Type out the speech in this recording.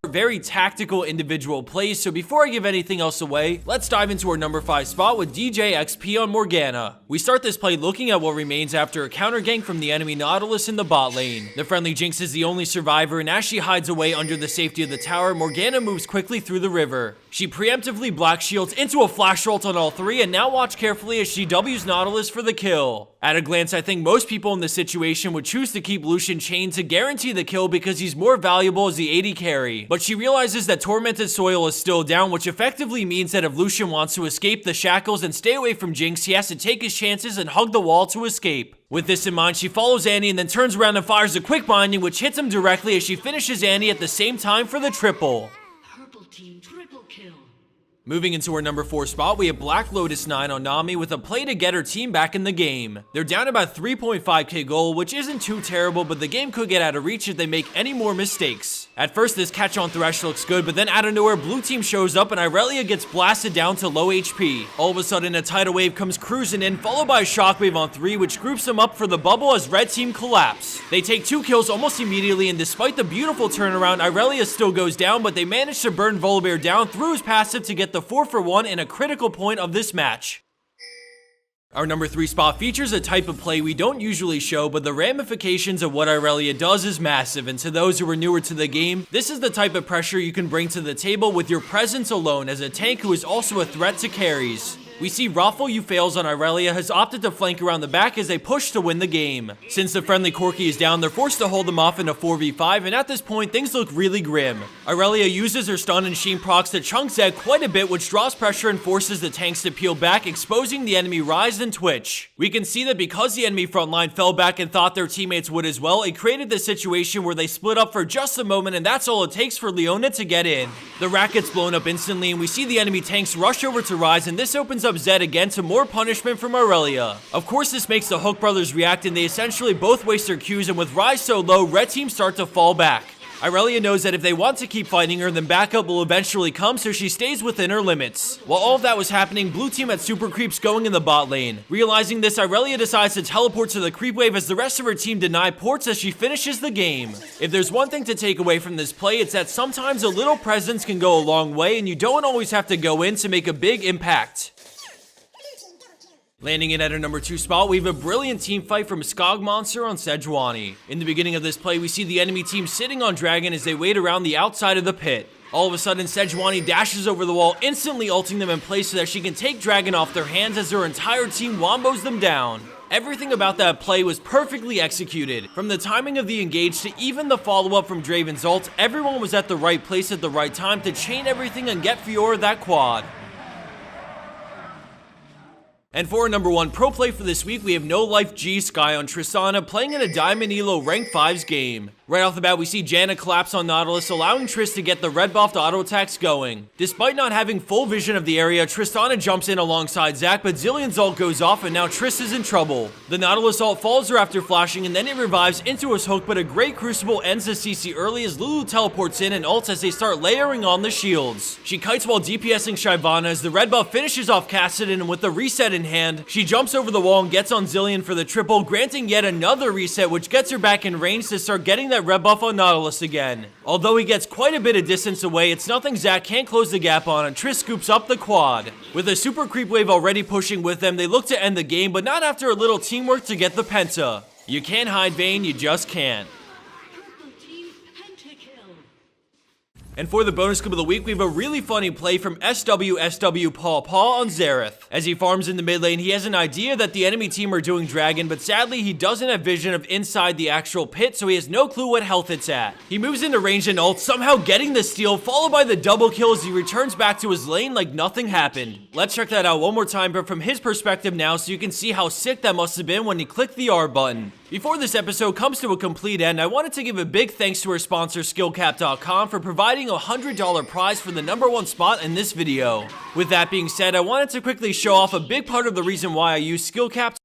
very tactical individual plays, so before I give anything else away, let's dive into our number 5 spot with DJ XP on Morgana. We start this play looking at what remains after a counter gank from the enemy Nautilus in the bot lane. The friendly Jinx is the only survivor, and as she hides away under the safety of the tower, Morgana moves quickly through the river. She preemptively black shields into a flash ult on all three, and now watch carefully as she W's Nautilus for the kill. At a glance, I think most people in this situation would choose to keep Lucian chained to guarantee the kill because he's more valuable as the AD carry. But she realizes that Tormented Soil is still down, which effectively means that if Lucian wants to escape the shackles and stay away from Jinx, he has to take his chances and hug the wall to escape. With this in mind, she follows Annie and then turns around and fires a quick binding, which hits him directly as she finishes Annie at the same time for the triple. Purple team triple kill. Moving into our number 4 spot, we have Black Lotus 9 on Nami with a play to get her team back in the game. They're down about 3.5k gold, which isn't too terrible, but the game could get out of reach if they make any more mistakes. At first, this catch on Thresh looks good, but then out of nowhere, blue team shows up and Irelia gets blasted down to low HP. All of a sudden, a tidal wave comes cruising in, followed by a shockwave on 3, which groups them up for the bubble as red team collapse. They take 2 kills almost immediately, and despite the beautiful turnaround, Irelia still goes down, but they manage to burn Volibear down through his passive to get the 4-for-1 in a critical point of this match. Our number 3 spot features a type of play we don't usually show, but the ramifications of what Irelia does is massive, and to those who are newer to the game, this is the type of pressure you can bring to the table with your presence alone as a tank who is also a threat to carries. We see Raffle Fails on Irelia has opted to flank around the back as they push to win the game. Since the friendly Corki is down, they're forced to hold them off in a 4v5, and at this point, things look really grim. Irelia uses her stun and Sheen procs to chunk Zed quite a bit, which draws pressure and forces the tanks to peel back, exposing the enemy Rise and Twitch. We can see that because the enemy front line fell back and thought their teammates would as well, it created this situation where they split up for just a moment, and that's all it takes for Leona to get in. The rack gets blown up instantly, and we see the enemy tanks rush over to Rise, and this opens up Zed again to more punishment from Irelia. Of course, this makes the Hook brothers react, and they essentially both waste their Qs, and with Rise so low, red team start to fall back. Irelia knows that if they want to keep fighting her, then backup will eventually come, so she stays within her limits. While all of that was happening, blue team had super creeps going in the bot lane. Realizing this, Irelia decides to teleport to the creep wave as the rest of her team deny ports as she finishes the game. If there's one thing to take away from this play, it's that sometimes a little presence can go a long way, and you don't always have to go in to make a big impact. Landing in at our number 2 spot, we have a brilliant team fight from Skog Monster on Sejuani. In the beginning of this play, we see the enemy team sitting on Dragon as they wait around the outside of the pit. All of a sudden, Sejuani dashes over the wall, instantly ulting them in place so that she can take Dragon off their hands as her entire team wombos them down. Everything about that play was perfectly executed. From the timing of the engage to even the follow-up from Draven's ult, everyone was at the right place at the right time to chain everything and get Fiora that quad. And for our number 1 pro play for this week, we have No Life G Sky on Tristana playing in a Diamond Elo Rank 5's game. Right off the bat, we see Janna collapse on Nautilus, allowing Triss to get the red buffed auto attacks going. Despite not having full vision of the area, Tristana jumps in alongside Zac, but Zillion's ult goes off and now Triss is in trouble. The Nautilus ult follows her after flashing, and then it revives into his hook, but a great Crucible ends the CC early as Lulu teleports in and ults as they start layering on the shields. She kites while DPSing Shyvana as the red buff finishes off Kassadin, and with the reset in hand, she jumps over the wall and gets on Zillion for the triple, granting yet another reset, which gets her back in range to start getting that red buff on Nautilus again. Although he gets quite a bit of distance away, it's nothing Zac can't close the gap on, and Triss scoops up the quad. With a super creep wave already pushing with them, they look to end the game, but not after a little teamwork to get the penta. You can't hide Vayne, you just can't. And for the bonus clip of the week, we have a really funny play from SW Paw on Xerath. As he farms in the mid lane, he has an idea that the enemy team are doing Dragon, but sadly he doesn't have vision of inside the actual pit, so he has no clue what health it's at. He moves into range and ult, somehow getting the steal, followed by the double kill as he returns back to his lane like nothing happened. Let's check that out one more time, but from his perspective now, so you can see how sick that must have been when he clicked the R button. Before this episode comes to a complete end, I wanted to give a big thanks to our sponsor skillcap.com for providing a $100 prize for the number 1 spot in this video. With that being said, I wanted to quickly show off a big part of the reason why I use Skillcap